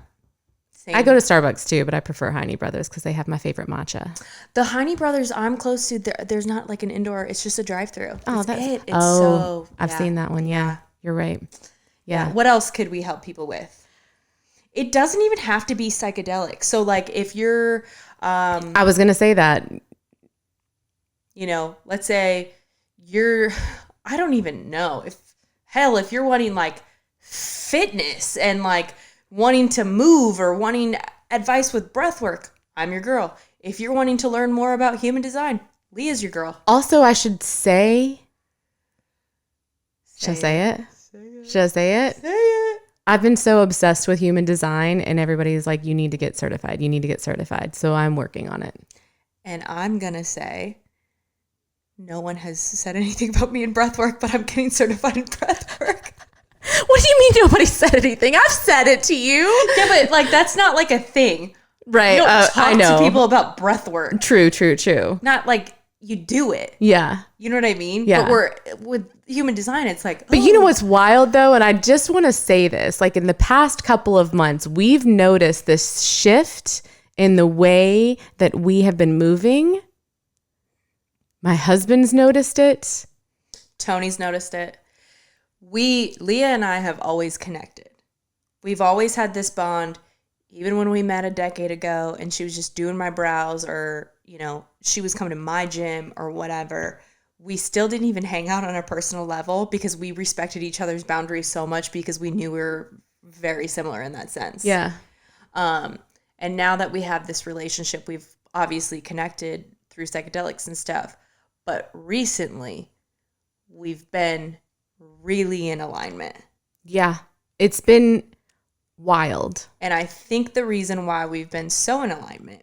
Same. I go to Starbucks too, but I prefer Heine Brothers because they have my favorite matcha. The Heine Brothers I'm close to, there's not like an indoor, it's just a drive-through. Oh, That's it. It's I've seen that one. Yeah, you're right. Yeah. What else could we help people with? It doesn't even have to be psychedelic. So like if you're, I was going to say that. you know, let's say you're, I don't even know if you're wanting like fitness and like wanting to move or wanting advice with breath work, I'm your girl. If you're wanting to learn more about human design, Leah's your girl. Also, I should say, should I say it? Should I say it? Say it. I've been so obsessed with human design and everybody's like, you need to get certified. You need to get certified. So I'm working on it. And I'm going to say, no one has said anything about me in breath work, but I'm getting certified in breath work. What do you mean nobody said anything? I've said it to you. Yeah, but like that's not like a thing. Right. You don't talk I know. to people about breath work. True. Not like you do it. Yeah. You know what I mean? Yeah. But with human design, it's like, But you know what's wild though? And I just want to say this, like in the past couple of months, we've noticed this shift in the way that we have been moving. My husband's noticed it. Tony's noticed it. Leah and I have always connected. We've always had this bond, even when we met a decade ago and she was just doing my brows or, you know, she was coming to my gym or whatever. We still didn't even hang out on a personal level because we respected each other's boundaries so much because we knew we were very similar in that sense. Yeah. And now that we have this relationship, we've obviously connected through psychedelics and stuff. But recently, we've been really in alignment. Yeah. It's been wild. And I think the reason why we've been so in alignment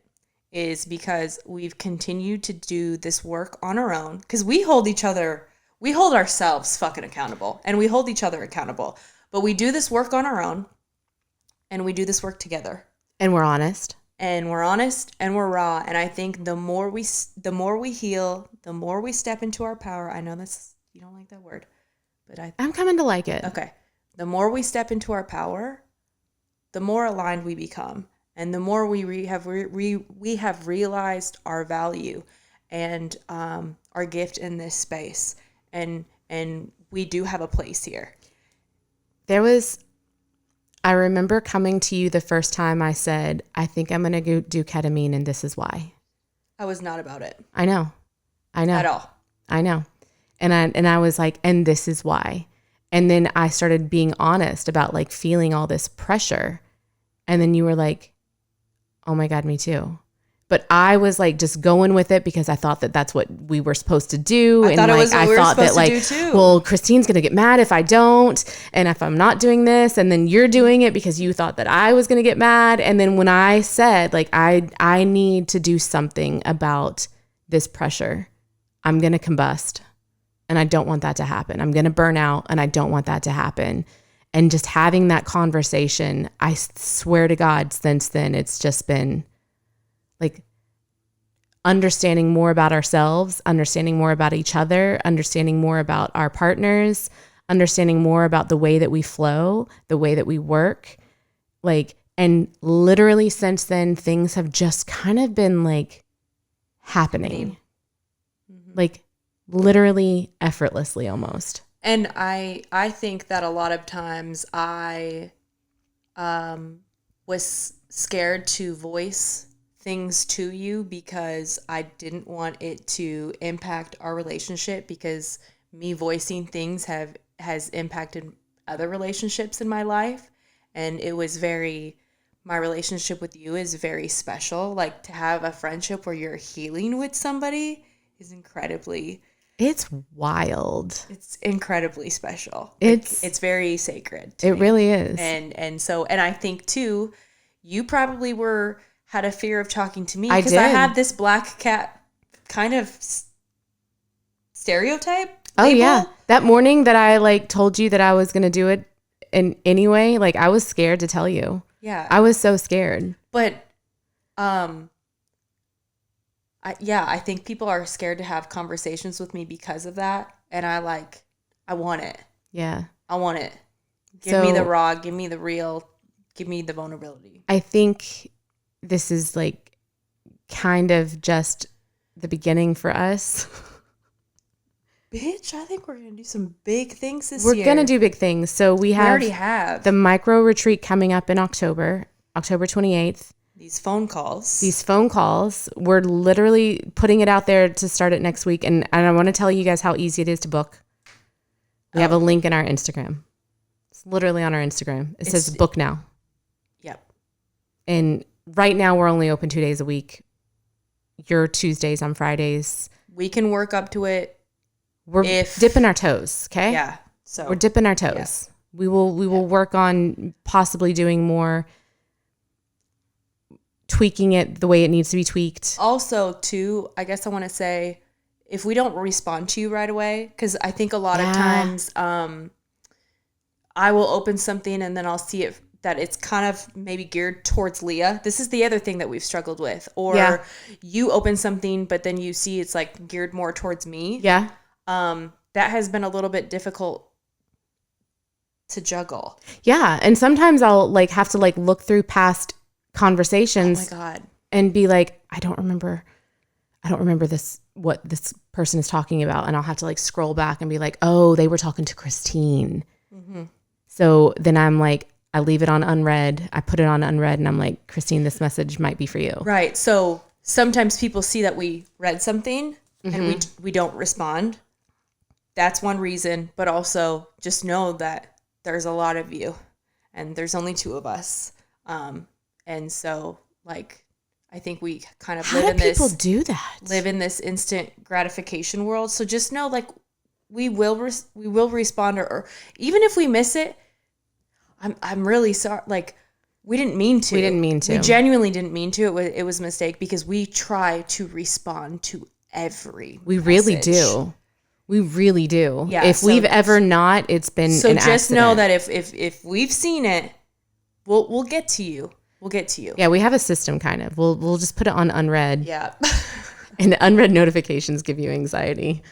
is because we've continued to do this work on our own. Because we hold ourselves fucking accountable. And we hold each other accountable. But we do this work on our own. And we do this work together. And we're honest. And we're honest and we're raw. And I think the more we heal, the more we step into our power. I know you don't like that word, but I'm coming to like it. Okay. The more we step into our power, the more aligned we become. And the more we have realized our value and our gift in this space. And we do have a place here. I remember coming to you the first time I said, I think I'm going to go do ketamine and this is why. I was not about it. I know. At all. I know. And I was like, and this is why. And then I started being honest about like feeling all this pressure. And then you were like, oh my God, me too. But I was like just going with it because I thought that that's what we were supposed to do. I thought it was what we were supposed to do too. Well, Christine's going to get mad if I don't. And if I'm not doing this, and then you're doing it because you thought that I was going to get mad. And then when I said like, I need to do something about this pressure, I'm going to combust and I don't want that to happen. I'm going to burn out and I don't want that to happen. And just having that conversation, I swear to God, since then, it's just been like understanding more about ourselves, understanding more about each other, understanding more about our partners, understanding more about the way that we flow, the way that we work. Like, and literally since then, things have just kind of been like happening, like literally effortlessly almost. And I think that a lot of times I was scared to voice things to you because I didn't want it to impact our relationship, because me voicing things has impacted other relationships in my life. And it was my relationship with you is very special. Like, to have a friendship where you're healing with somebody is it's wild. It's incredibly special. It's very sacred. It really is. And so I think too, you probably had a fear of talking to me I because did. I have this black cat kind of stereotype. Oh label. yeah. That morning that I like told you that I was going to do it in anyway, like I was scared to tell you. Yeah. I was so scared. But I think people are scared to have conversations with me because of that. And I want it. Yeah. I want it. Give me the raw, give me the real. give me the vulnerability. I think this is like kind of just the beginning for us. Bitch, I think we're going to do some big things this We're year. going to do big things. So we already have. The micro retreat coming up in October 28th. These phone calls. We're literally putting it out there to start it next week. And I want to tell you guys how easy it is to book. We have a link in our Instagram. It's literally on our Instagram. It says book now. Yep. And right now we're only open 2 days a week. Your Tuesdays on Fridays. We can work up to it. We're dipping our toes, okay? Yeah. So we're dipping our toes. Yeah. We will work on possibly doing more, tweaking it the way it needs to be tweaked. Also, too, I guess I want to say, if we don't respond to you right away, because I think a lot of times I will open something and then I'll see it that it's kind of maybe geared towards Leah. This is the other thing that we've struggled with. Or you open something, but then you see it's like geared more towards me. Yeah. That has been a little bit difficult to juggle. Yeah. And sometimes I'll like have to like look through past conversations. Oh my God. And be like, I don't remember what this person is talking about. And I'll have to like scroll back and be like, oh, they were talking to Christine. Mm-hmm. So then I'm like, I leave it on unread. I put it on unread and I'm like, Christine, this message might be for you. Right. So sometimes people see that we read something and we don't respond. That's one reason. But also just know that there's a lot of you and there's only 2 of us. And so like, I think we kind of live in this instant gratification world. So just know like we will respond or even if we miss it, I'm really sorry. Like we didn't mean to. We genuinely didn't mean to. It was a mistake because we try to respond to every We really do. We really do. Yeah, if we've ever not, it's been so an just accident. know that if we've seen it, we'll get to you. We'll get to you. Yeah, we have a system kind of. We'll just put it on unread. Yeah. And unread notifications give you anxiety.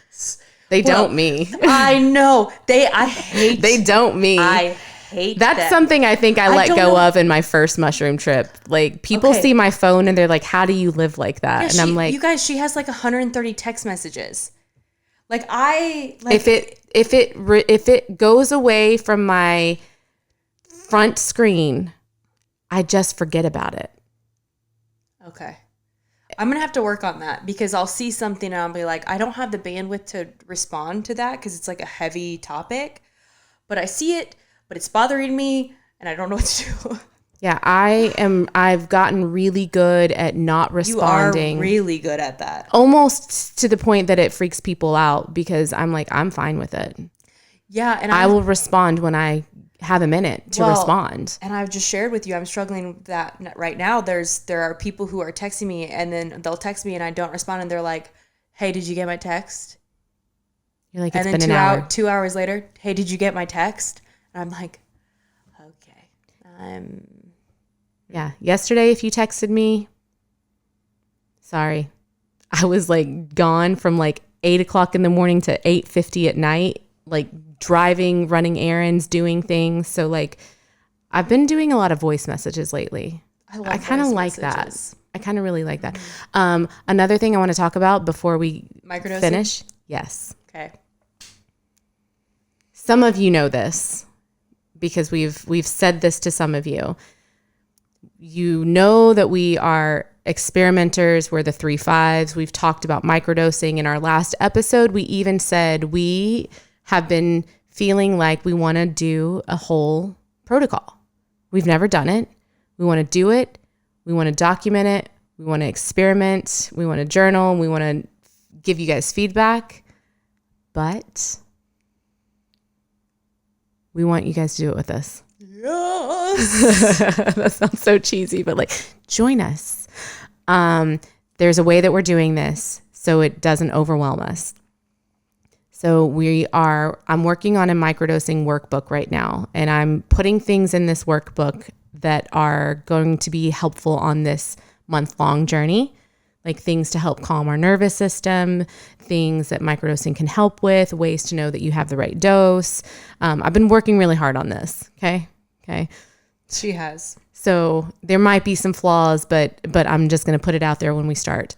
They don't me. I know. I hate. They don't me. I hate That's something I think I let go of in my first mushroom trip. Like people see my phone and they're like, "How do you live like that?" Yeah, and I'm like, "You guys, she has like 130 text messages." Like if it goes away from my front screen, I just forget about it. Okay. I'm going to have to work on that because I'll see something and I'll be like, I don't have the bandwidth to respond to that because it's like a heavy topic. But I see it, but it's bothering me and I don't know what to do. Yeah, I've gotten really good at not responding. You are really good at that. Almost to the point that it freaks people out because I'm like, I'm fine with it. Yeah. And I will respond when I have a minute to respond. And I've just shared with you, I'm struggling with that right now. There are people who are texting me and then they'll text me and I don't respond and they're like, hey, did you get my text? You're like, it's been an hour. 2 hours later, hey, did you get my text? And I'm like, okay. Yeah. Yesterday, if you texted me, sorry. I was like gone from like 8 o'clock in the morning to 8:50 at night, like driving, running errands, doing things. So like I've been doing a lot of voice messages lately. I kind of like that. I kind of really like that. Another thing I want to talk about before we finish. Yes. Okay. Some of you know this because we've said this to some of you. You know that we are experimenters. We're the 3 5s. We've talked about microdosing in our last episode. We even said we have been feeling like we want to do a whole protocol. We've never done it. We want to do it. We want to document it. We want to experiment. We want to journal. We want to give you guys feedback. But we want you guys to do it with us. Yes. That sounds so cheesy, but like, join us. There's a way that we're doing this so it doesn't overwhelm us. So I'm working on a microdosing workbook right now, and I'm putting things in this workbook that are going to be helpful on this month-long journey, like things to help calm our nervous system, things that microdosing can help with, ways to know that you have the right dose. I've been working really hard on this. Okay. She has. So there might be some flaws, but I'm just going to put it out there when we start.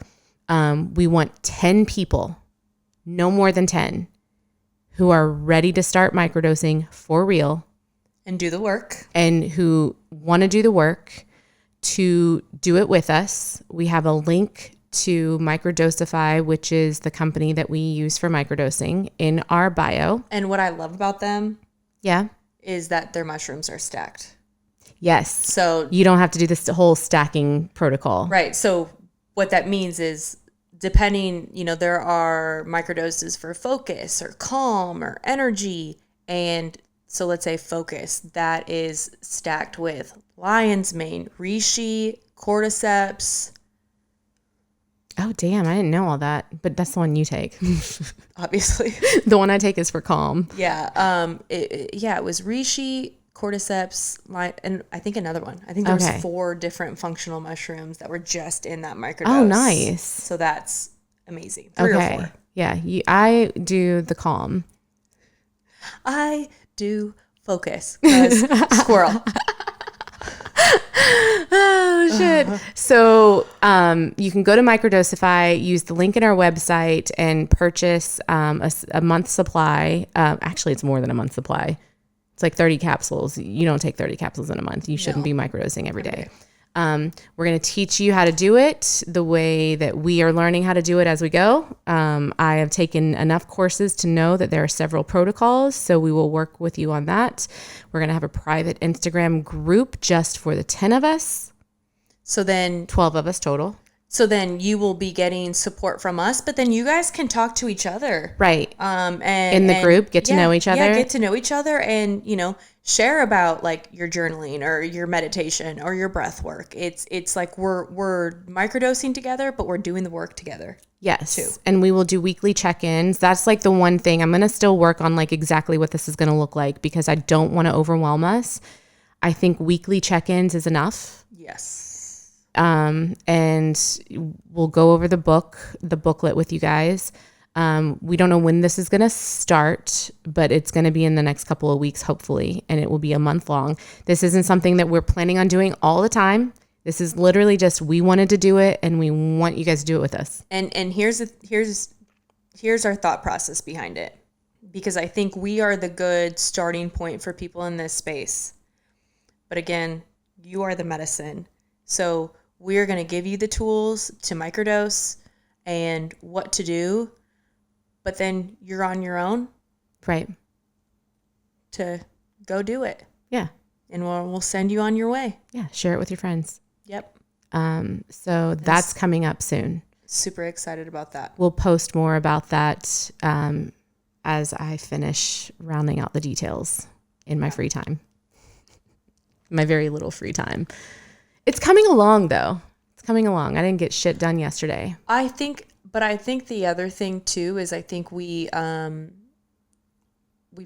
We want 10 people, no more than 10, who are ready to start microdosing for real. And do the work. And who want to do the work to do it with us. We have a link to Microdosify, which is the company that we use for microdosing, in our bio. And what I love about them Yeah. is that their mushrooms are stacked. Yes. So you don't have to do this whole stacking protocol. Right. So what that means is depending, there are microdoses for focus or calm or energy. And so let's say focus, that is stacked with lion's mane, reishi, cordyceps. Oh, damn. I didn't know all that. But that's the one you take. Obviously. The one I take is for calm. Yeah. It was reishi, cordyceps, and I think another one. I think there was 4 different functional mushrooms that were just in that microdose. Oh, nice. So that's amazing. 3 or 4. Yeah. I do the calm. I do focus because squirrel. Oh, shit. So you can go to Microdosify, use the link in our website, and purchase a month's supply. Actually, it's more than a month's supply. It's like 30 capsules. You don't take 30 capsules in a month. You shouldn't be microdosing every day. We're going to teach you how to do it the way that we are learning how to do it as we go. I have taken enough courses to know that there are several protocols, so we will work with you on that. We're going to have a private Instagram group just for the 10 of us. So then 12 of us total. So then you will be getting support from us, but then you guys can talk to each other. Right. And in the group, get to know each other. Yeah, get to know each other and, share about like your journaling or your meditation or your breath work. It's like we're microdosing together, but we're doing the work together. Yes. Too. And we will do weekly check-ins. That's like the one thing. I'm going to still work on like exactly what this is going to look like because I don't want to overwhelm us. I think weekly check-ins is enough. Yes. And we'll go over the booklet with you guys. We don't know when this is going to start, but it's going to be in the next couple of weeks, hopefully, and it will be a month long. This isn't something that we're planning on doing all the time. This is literally just, we wanted to do it and we want you guys to do it with us. And here's our thought process behind it, because I think we are the good starting point for people in this space. But again, you are the medicine. So we're going to give you the tools to microdose and what to do, but then you're on your own. Right. To go do it. Yeah. And we'll send you on your way. Yeah. Share it with your friends. Yep. So that's coming up soon. Super excited about that. We'll post more about that as I finish rounding out the details in my free time. My very little free time. It's coming along, though. It's coming along. I didn't get shit done yesterday. I think the other thing, too, is I think we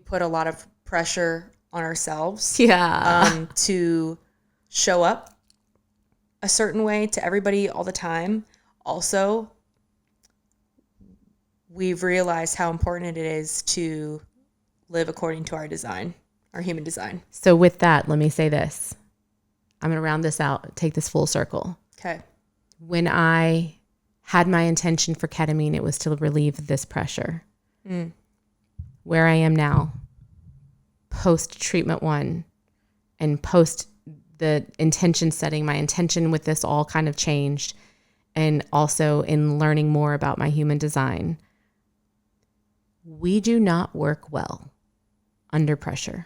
put a lot of pressure on ourselves. Yeah. To show up a certain way to everybody all the time. Also, we've realized how important it is to live according to our design, our human design. So with that, let me say this. I'm going to round this out, take this full circle. Okay. When I had my intention for ketamine, it was to relieve this pressure. Where I am now, post treatment 1 and post the intention setting, my intention with this all kind of changed. And also in learning more about my human design, we do not work well under pressure.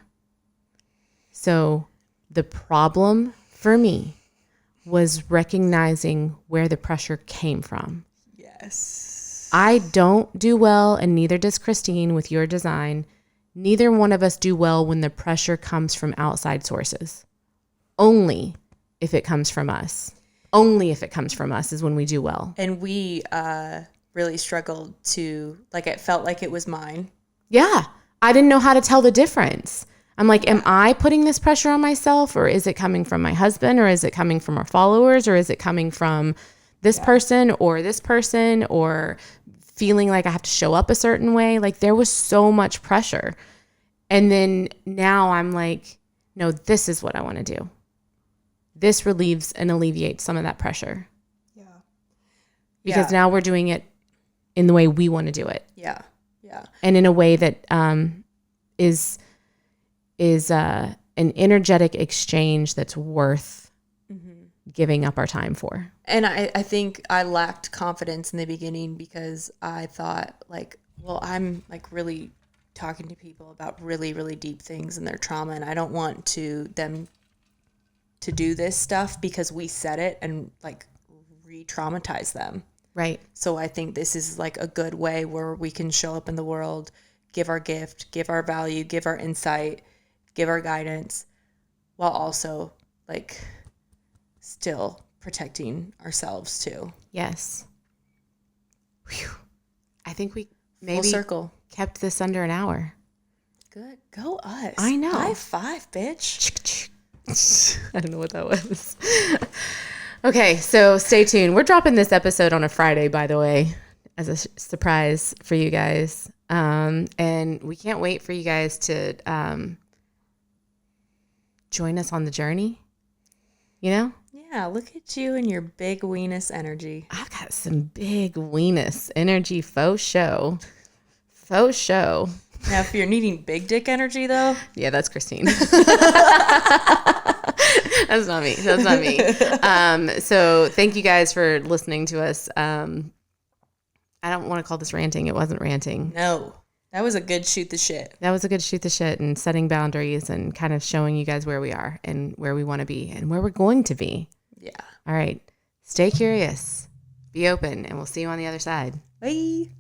So the problem for me was recognizing where the pressure came from. Yes. I don't do well, and neither does Christine with your design. Neither one of us do well when the pressure comes from outside sources. Only if it comes from us. Only if it comes from us is when we do well. And we really struggled to, it felt like it was mine. Yeah. I didn't know how to tell the difference. I'm like, am I putting this pressure on myself, or is it coming from my husband, or is it coming from our followers, or is it coming from this person, or feeling like I have to show up a certain way? Like, there was so much pressure. And then now I'm like, no, this is what I want to do. this relieves and alleviates some of that pressure. Yeah. Because now we're doing it in the way we want to do it. Yeah. Yeah. And in a way that is an energetic exchange that's worth giving up our time for. And I think I lacked confidence in the beginning because I thought like, well, I'm like really talking to people about really, really deep things in their trauma, and I don't want them to do this stuff because we said it and like re-traumatize them. Right. So I think this is like a good way where we can show up in the world, give our gift, give our value, give our insight, give our guidance, while also like still protecting ourselves too. Yes. Whew. I think we maybe Full circle. Kept this under an hour. Good. Go us. I know. High five, bitch. I don't know what that was. Okay, so stay tuned. We're dropping this episode on a Friday, by the way, as a surprise for you guys. And we can't wait for you guys to join us on the journey. You know? Yeah, look at you and your big weenus energy. I've got some big weenus energy, faux show. Faux show. Now, if you're needing big dick energy, though. Yeah, that's Christine. That's not me. That's not me. So thank you guys for listening to us. I don't want to call this ranting. It wasn't ranting. No, that was a good shoot the shit. That was a good shoot the shit and setting boundaries and kind of showing you guys where we are and where we want to be and where we're going to be. Yeah. All right. Stay curious. Be open, and we'll see you on the other side. Bye.